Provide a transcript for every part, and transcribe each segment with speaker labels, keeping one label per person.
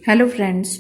Speaker 1: Hello friends.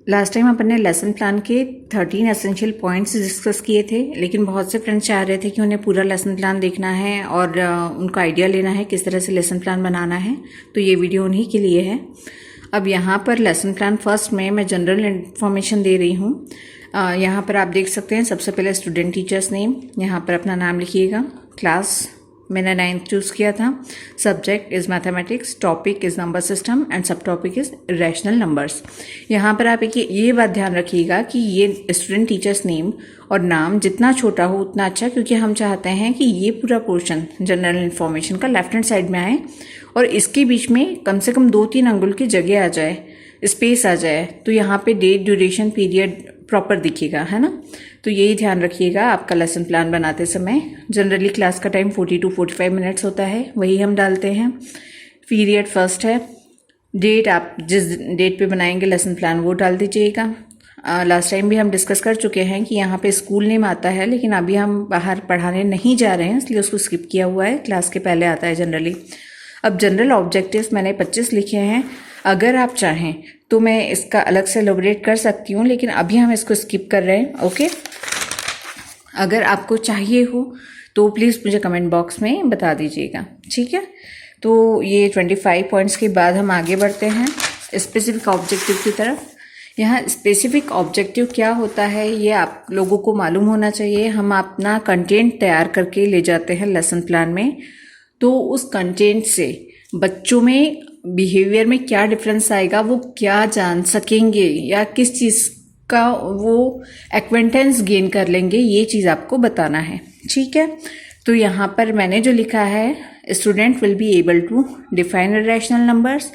Speaker 1: Last time अपने lesson plan के 13 essential points discuss किए थे, लेकिन बहुत से फ्रेंड्स चाह रहे थे कि उन्हें पूरा लेसन प्लान देखना है और उनको आइडिया लेना है किस तरह से लेसन प्लान बनाना है, तो ये वीडियो उन्हीं के लिए है। अब यहाँ पर लेसन प्लान फर्स्ट में मैं जनरल इन्फॉर्मेशन दे रही हूँ। यहाँ पर आप देख सकते हैं, सबसे पहले स्टूडेंट टीचर्स नेम, यहाँ पर अपना नाम लिखिएगा। क्लास मैंने 9th चूज़ किया था। Subject is mathematics, topic is number system and सब टॉपिक इज़ रैशनल नंबर्स। यहाँ पर आप ये बात ध्यान रखिएगा कि ये स्टूडेंट टीचर्स नेम और नाम जितना छोटा हो उतना अच्छा, क्योंकि हम चाहते हैं कि ये पूरा पोर्शन जनरल इन्फॉर्मेशन का लेफ्ट हैंड साइड में आए और इसके बीच में कम से कम 2-3 अंगुल की जगह आ जाए, स्पेस आ जाए, तो यहाँ पे डेट, ड्यूरेशन, पीरियड प्रॉपर दिखेगा, है ना। तो यही ध्यान रखिएगा आपका लेसन प्लान बनाते समय। जनरली क्लास का टाइम 40 to 45 मिनट्स होता है, वही हम डालते हैं। पीरियड फर्स्ट है। डेट आप जिस डेट पे बनाएंगे लेसन प्लान वो डाल दीजिएगा। लास्ट टाइम भी हम डिस्कस कर चुके हैं कि यहाँ पे स्कूल नेम आता है, लेकिन अभी हम बाहर पढ़ाने नहीं जा रहे हैं, इसलिए उसको स्किप किया हुआ है। क्लास के पहले आता है जनरली। अब जनरल ऑब्जेक्टिव्स मैंने 25 लिखे हैं। अगर आप चाहें तो मैं इसका अलग से एलोबरेट कर सकती हूँ, लेकिन अभी हम इसको स्किप कर रहे हैं। ओके, अगर आपको चाहिए हो तो प्लीज़ मुझे कमेंट बॉक्स में बता दीजिएगा, ठीक है। तो ये 25 पॉइंट्स के बाद हम आगे बढ़ते हैं स्पेसिफिक ऑब्जेक्टिव की तरफ। यहाँ स्पेसिफिक ऑब्जेक्टिव क्या होता है ये आप लोगों को मालूम होना चाहिए। हम अपना कंटेंट तैयार करके ले जाते हैं लेसन प्लान में, तो उस कंटेंट से बच्चों में बिहेवियर में क्या डिफरेंस आएगा, वो क्या जान सकेंगे या किस चीज़ का वो एक्वेंटेंस गेन कर लेंगे, ये चीज़ आपको बताना है, ठीक है। तो यहाँ पर मैंने जो लिखा है, student will be able to define irrational numbers,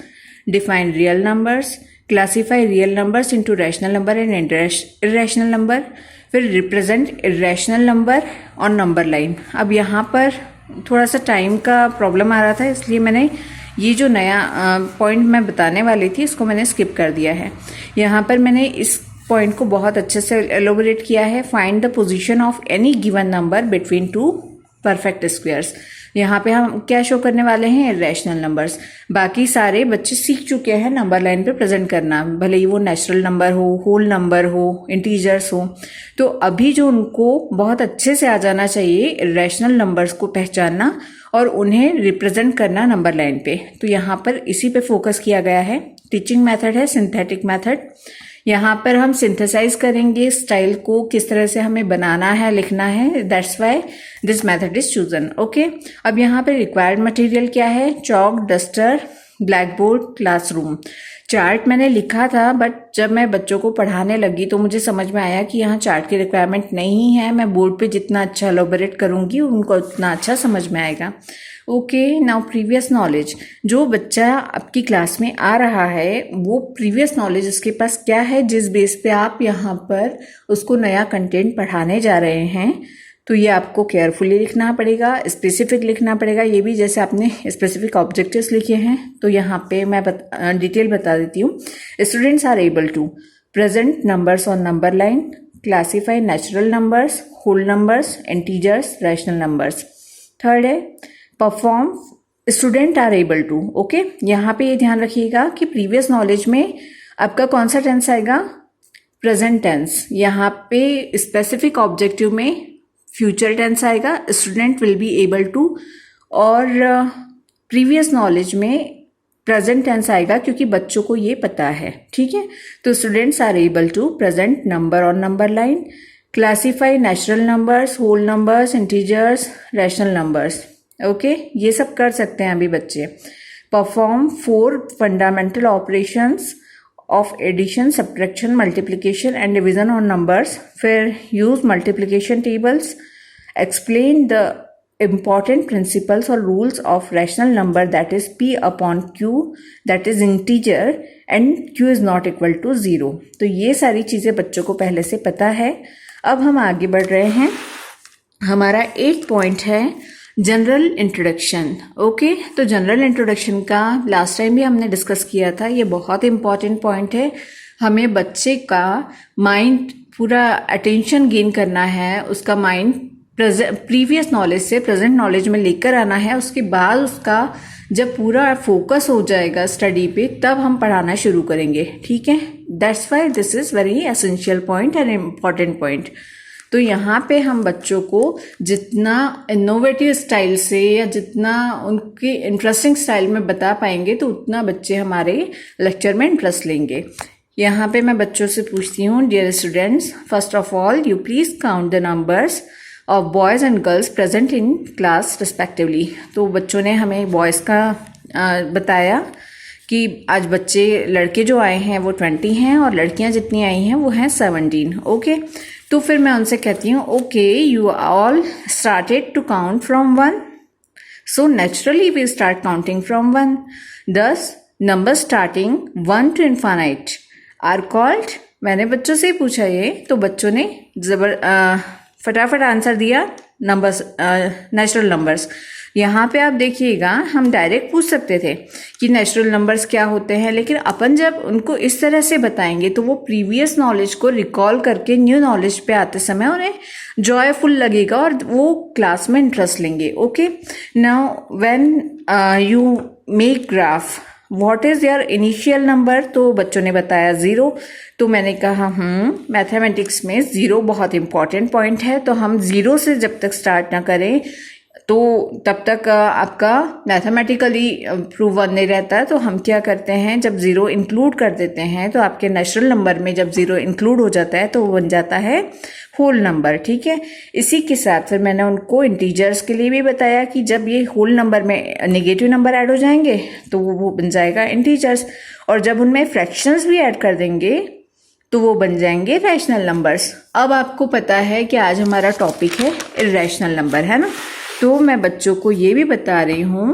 Speaker 1: define real numbers, classify real numbers into rational number and irrational number, फिर represent irrational number on number line. अब यहाँ पर थोड़ा सा टाइम का प्रॉब्लम आ रहा था, इसलिए मैंने ये जो नया पॉइंट मैं बताने वाली थी इसको मैंने स्किप कर दिया है। यहाँ पर मैंने इस पॉइंट को बहुत अच्छे से एलोबरेट किया है। Find the position of any given number between two perfect squares. यहाँ पे हम क्या शो करने वाले हैं, इरेशनल नंबर्स। बाकी सारे बच्चे सीख चुके हैं नंबर लाइन पे प्रेजेंट करना, भले ही वो नेचुरल नंबर हो, होल नंबर हो, इंटीजर्स हो। तो अभी जो उनको बहुत अच्छे से आ जाना चाहिए इरेशनल नंबर्स को पहचानना और उन्हें रिप्रेजेंट करना नंबर लाइन पे। तो यहाँ पर इसी पे फोकस किया गया है। टीचिंग मेथड है सिंथेटिक मेथड। यहाँ पर हम सिंथेसाइज करेंगे स्टाइल को, किस तरह से हमें बनाना है, लिखना है। That's why this method is chosen. Okay, अब यहाँ पे रिक्वायर्ड मटेरियल क्या है, chalk, duster, black board, classroom. Chart मैंने लिखा था, बट जब मैं बच्चों को पढ़ाने लगी तो मुझे समझ में आया कि यहाँ चार्ट की रिक्वायरमेंट नहीं है। मैं बोर्ड पे जितना अच्छा एलोबरेट करूँगी उनको उतना अच्छा समझ में आएगा। Okay, now previous knowledge. जो बच्चा आपकी क्लास में आ रहा है वो प्रीवियस नॉलेज उसके पास क्या है, जिस बेस पे आप यहाँ पर उसको नया कंटेंट पढ़ाने जा रहे हैं। तो ये आपको केयरफुली लिखना पड़ेगा, स्पेसिफिक लिखना पड़ेगा। ये भी जैसे आपने स्पेसिफिक ऑब्जेक्टिव्स लिखे हैं, तो यहाँ पे मैं डिटेल बता देती हूँ। Students are able to present numbers on number line, classify natural numbers, whole numbers, integers, rational numbers. Third है perform, student are able to. Okay, यहाँ पे ये ध्यान रखिएगा कि प्रीवियस नॉलेज में आपका कौन सा टेंस आएगा, प्रेजेंट टेंस। यहाँ पे स्पेसिफिक ऑब्जेक्टिव में फ्यूचर टेंस आएगा, student will be able to, और प्रीवियस नॉलेज में प्रेजेंट टेंस आएगा क्योंकि बच्चों को ये पता है, ठीक है। तो students are able to present number on number line, classify natural numbers, whole numbers, integers, rational numbers. Okay, ये सब कर सकते हैं अभी बच्चे। Perform 4 fundamental operations of addition, subtraction, multiplication and division on numbers. फिर use multiplication tables, explain the important principles or rules of rational number, that is p upon q, that is integer and q is not equal to 0। तो ये सारी चीजें बच्चों को पहले से पता है। अब हम आगे बढ़ रहे हैं। हमारा 8 पॉइंट है जनरल इंट्रोडक्शन। ओके, तो जनरल इंट्रोडक्शन का लास्ट टाइम भी हमने डिस्कस किया था। ये बहुत इंपॉर्टेंट पॉइंट है। हमें बच्चे का माइंड पूरा अटेंशन गेन करना है, उसका माइंड प्रीवियस नॉलेज से प्रेजेंट नॉलेज में लेकर आना है। उसके बाद उसका जब पूरा फोकस हो जाएगा स्टडी पे, तब हम पढ़ाना शुरू करेंगे। ठीक है, that's why this is very essential point and important point. तो यहाँ पे हम बच्चों को जितना इनोवेटिव स्टाइल से या जितना उनके इंटरेस्टिंग स्टाइल में बता पाएंगे, तो उतना बच्चे हमारे लेक्चर में इंटरेस्ट लेंगे। यहाँ पे मैं बच्चों से पूछती हूँ, dear students, first of all you please count the numbers of boys and girls present in class respectively. तो बच्चों ने हमें बॉयज़ का बताया कि आज बच्चे लड़के जो आए हैं वो 20 हैं और लड़कियां जितनी आई हैं वो हैं 17। ओके, तो फिर मैं उनसे कहती हूँ, okay you all started to count from 1, so naturally we start counting from 1। दस number starting 1 to infinite are called. मैंने बच्चों से ही पूछा ये, तो बच्चों ने फटाफट आंसर दिया, नंबर्स, नेचुरल नंबर्स। यहाँ पे आप देखिएगा, हम डायरेक्ट पूछ सकते थे कि नेचुरल नंबर्स क्या होते हैं, लेकिन अपन जब उनको इस तरह से बताएंगे तो वो प्रीवियस नॉलेज को रिकॉल करके न्यू नॉलेज पे आते समय उन्हें जॉयफुल लगेगा और वो क्लास में इंटरेस्ट लेंगे। Okay, now when you make graph, what is your initial number? तो बच्चों ने बताया 0। तो मैंने कहा मैथमेटिक्स में 0 बहुत इंपॉर्टेंट पॉइंट है, तो हम 0 से जब तक स्टार्ट ना करें तो तब तक आपका मैथमेटिकली प्रूव नहीं रहता। तो हम क्या करते हैं, जब 0 इंक्लूड कर देते हैं तो आपके नेचुरल नंबर में जब 0 इंक्लूड हो जाता है तो वो बन जाता है होल नंबर। ठीक है, इसी के साथ फिर मैंने उनको इंटीजर्स के लिए भी बताया कि जब ये होल नंबर में नेगेटिव नंबर ऐड हो जाएंगे तो वो बन जाएगा इंटीजर्स, और जब उनमें फ्रैक्शंस भी ऐड कर देंगे तो वो बन जाएंगे रैशनल नंबर्स। अब आपको पता है कि आज हमारा टॉपिक है इर्रेशनल नंबर, है ना। तो मैं बच्चों को ये भी बता रही हूँ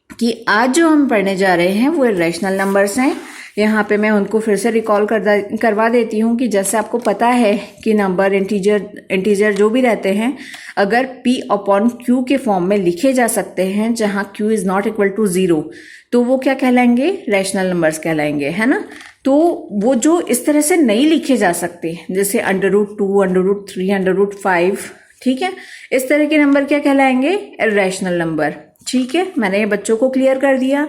Speaker 1: कि आज जो हम पढ़ने जा रहे हैं वो इर्रेशनल नंबर्स हैं। यहाँ पे मैं उनको फिर से रिकॉल करवा देती हूँ कि जैसे आपको पता है कि नंबर इंटीजर जो भी रहते हैं, अगर P/Q के फॉर्म में लिखे जा सकते हैं जहाँ Q is not equal to 0, तो वो क्या कहलाएंगे, रैशनल नंबर्स कहलाएंगे, है ना। तो वो जो इस तरह से नहीं लिखे जा सकते, जैसे √2, √3, √5, ठीक है, इस तरह के नंबर क्या कहलाएंगे, इर्रेशनल नंबर। ठीक है, मैंने ये बच्चों को क्लियर कर दिया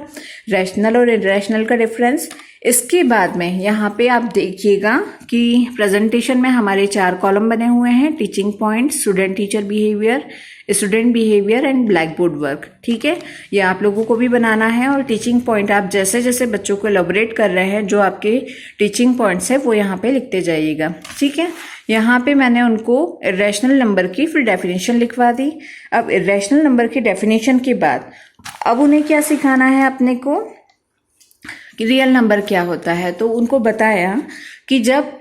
Speaker 1: रैशनल और इर्रेशनल का डिफरेंस। इसके बाद में यहाँ पे आप देखिएगा कि प्रेजेंटेशन में हमारे 4 कॉलम बने हुए हैं, teaching point, student teacher behaviour and black board work. ठीक है, ये आप लोगों को भी बनाना है, और टीचिंग पॉइंट आप जैसे जैसे बच्चों को एलोबरेट कर रहे हैं, जो आपके टीचिंग पॉइंट्स है वो यहाँ पे लिखते जाइएगा। ठीक है, यहाँ पे मैंने उनको इर्रेशनल नंबर की फिर डेफिनेशन लिखवा दी। अब इर्रेशनल नंबर की डेफिनेशन के बाद अब उन्हें क्या सिखाना है अपने को, कि रियल नंबर क्या होता है। तो उनको बताया कि जब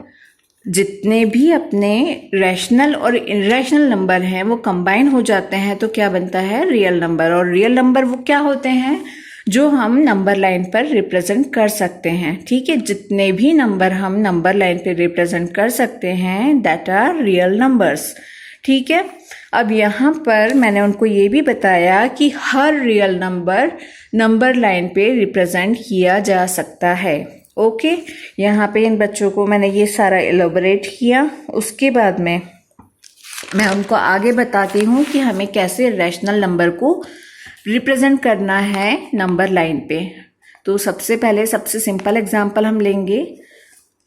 Speaker 1: जितने भी अपने रैशनल और इर्रेशनल नंबर हैं वो कंबाइन हो जाते हैं तो क्या बनता है, रियल नंबर। और रियल नंबर वो क्या होते हैं, जो हम नंबर लाइन पर रिप्रेजेंट कर सकते हैं। ठीक है, जितने भी नंबर हम नंबर लाइन पर रिप्रेजेंट कर सकते हैं, दैट आर रियल नंबर्स। ठीक है, अब यहाँ पर मैंने उनको ये भी बताया कि हर रियल नंबर लाइन पे रिप्रेजेंट किया जा सकता है। ओके, यहाँ पे इन बच्चों को मैंने ये सारा एलोबरेट किया। उसके बाद में मैं उनको आगे बताती हूँ कि हमें कैसे रैशनल नंबर को रिप्रेजेंट करना है नंबर लाइन पे। तो सबसे पहले सबसे सिंपल एग्जांपल हम लेंगे।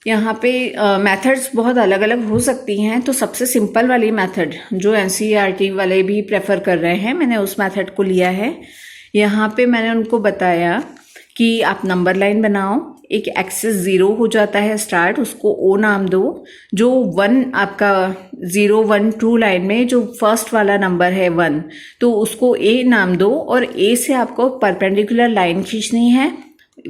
Speaker 1: यहाँ पे मेथड्स बहुत अलग अलग हो सकती हैं, तो सबसे सिंपल वाली मेथड जो NCERT वाले भी प्रेफर कर रहे हैं, मैंने उस मेथड को लिया है। यहाँ पे मैंने उनको बताया कि आप नंबर लाइन बनाओ, एक एक्सिस 0 हो जाता है स्टार्ट, उसको O नाम दो। जो 1 आपका 0, 1, 2 लाइन में जो फर्स्ट वाला नंबर है 1, तो उसको A नाम दो, और A से आपको परपेंडिकुलर लाइन खींचनी है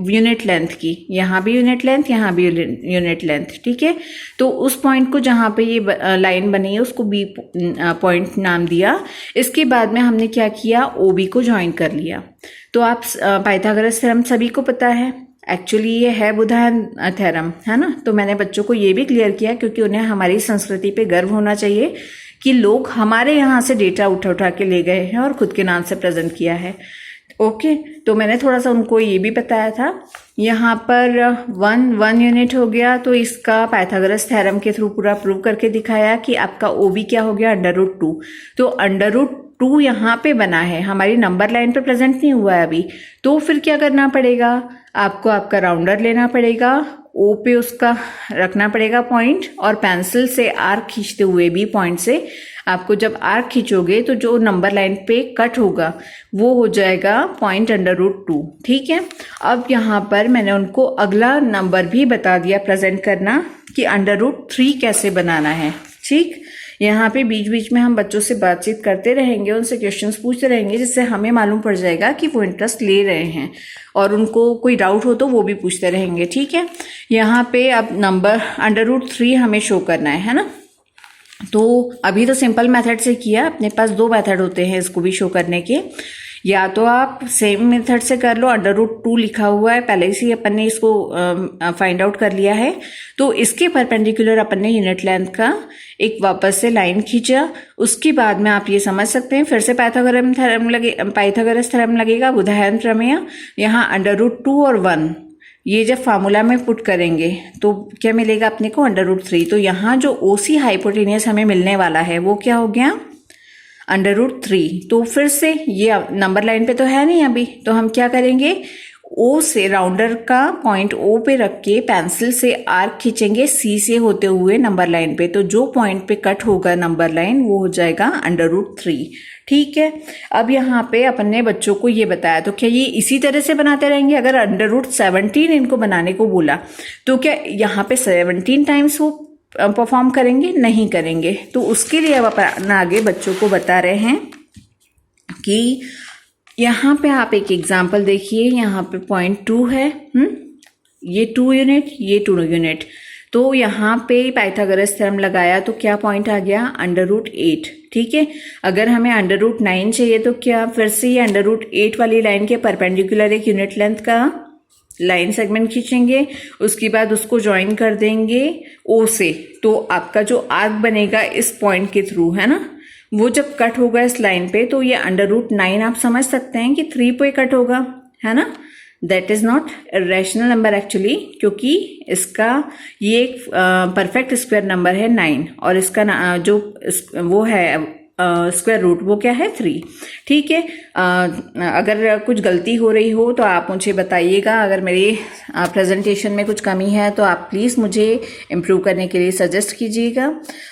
Speaker 1: यूनिट लेंथ की, यहाँ भी यूनिट लेंथ, यहाँ भी यूनिट लेंथ। ठीक है, तो उस पॉइंट को जहाँ पे ये लाइन बनी है उसको B पॉइंट नाम दिया। इसके बाद में हमने क्या किया, OB को ज्वाइन कर लिया। तो आप पाइथागोरस थ्योरम सभी को पता है, एक्चुअली ये है बुधायन थ्योरम, है ना। तो मैंने बच्चों को ये भी क्लियर किया क्योंकि उन्हें हमारी संस्कृति पे गर्व होना चाहिए कि लोग हमारे यहाँ से डेटा उठा के ले गए हैं और खुद के नाम से प्रेजेंट किया है। ओके, तो मैंने थोड़ा सा उनको ये भी बताया था। यहाँ पर 1 यूनिट हो गया, तो इसका पाइथागोरस थ्योरम के थ्रू पूरा प्रूव करके दिखाया कि आपका OB क्या हो गया, √2। तो √2 यहाँ पे बना है, हमारी नंबर लाइन पे प्रेजेंट नहीं हुआ है अभी। तो फिर क्या करना पड़ेगा, आपको आपका राउंडर लेना पड़ेगा, O पे उसका रखना पड़ेगा पॉइंट, और पेंसिल से आर्क खींचते हुए भी पॉइंट से आपको जब आर्क खींचोगे तो जो नंबर लाइन पे कट होगा वो हो जाएगा पॉइंट √2। ठीक है, अब यहाँ पर मैंने उनको अगला नंबर भी बता दिया प्रेजेंट करना कि √3 कैसे बनाना है। ठीक, यहाँ पे बीच बीच में हम बच्चों से बातचीत करते रहेंगे, उनसे क्वेश्चंस पूछते रहेंगे, जिससे हमें मालूम पड़ जाएगा कि वो इंटरेस्ट ले रहे हैं, और उनको कोई डाउट हो तो वो भी पूछते रहेंगे। ठीक है, यहाँ पे अब नंबर √3 हमें शो करना है ना। तो अभी तो सिंपल मेथड से किया, अपने पास 2 मेथड होते हैं इसको भी शो करने के। या तो आप सेम मेथड से कर लो, √2 लिखा हुआ है पहले से ही अपन ने इसको फाइंड आउट कर लिया है, तो इसके परपेंडिकुलर अपन ने यूनिट लेंथ का एक वापस से लाइन खींचा। उसके बाद में आप ये समझ सकते हैं, फिर से पाइथागोरस थ्योरम लगेगा, बुधायन प्रमेय। यहाँ √2 और 1 ये जब फार्मूला में पुट करेंगे तो क्या मिलेगा अपने को, √3। तो यहाँ जो OC हाइपोटेनियस हमें मिलने वाला है वो क्या हो गया, √3। तो फिर से ये नंबर लाइन पे तो है नहीं अभी, तो हम क्या करेंगे, O से राउंडर का पॉइंट O पे रख के पेंसिल से आर्क खींचेंगे C से होते हुए नंबर लाइन पे, तो जो पॉइंट पे कट होगा नंबर लाइन वो हो जाएगा √3। ठीक है, अब यहाँ पे अपन ने बच्चों को ये बताया, तो क्या ये इसी तरह से बनाते रहेंगे? अगर √17 इनको बनाने को बोला तो क्या यहाँ पे 17 टाइम्स वो परफॉर्म करेंगे? नहीं करेंगे। तो उसके लिए अब अपन आगे बच्चों को बता रहे हैं कि यहाँ पे आप एक एग्जाम्पल देखिए, यहाँ पे पॉइंट 2 है, ये 2 यूनिट, ये 2 यूनिट। तो यहाँ पे पाइथागोरस थ्योरम लगाया तो क्या पॉइंट आ गया, √8। ठीक है, अगर हमें √9 चाहिए तो क्या फिर से ये √8 वाली लाइन के परपेंडिकुलर एक यूनिट लेंथ का लाइन सेगमेंट खींचेंगे, उसके बाद उसको ज्वाइन कर देंगे O से। तो आपका जो आर्क बनेगा इस पॉइंट के थ्रू, है ना, वो जब कट होगा इस लाइन पे तो ये √9 आप समझ सकते हैं कि 3 पे कट होगा, है ना। That is not rational number actually, क्योंकि इसका ये एक परफेक्ट स्क्वायर नंबर है 9, और इसका जो वो है स्क्वायर रूट वो क्या है, 3। ठीक है, अगर कुछ गलती हो रही हो तो आप मुझे बताइएगा, अगर मेरी प्रेजेंटेशन में कुछ कमी है तो आप प्लीज़ मुझे इम्प्रूव करने के लिए सजेस्ट कीजिएगा।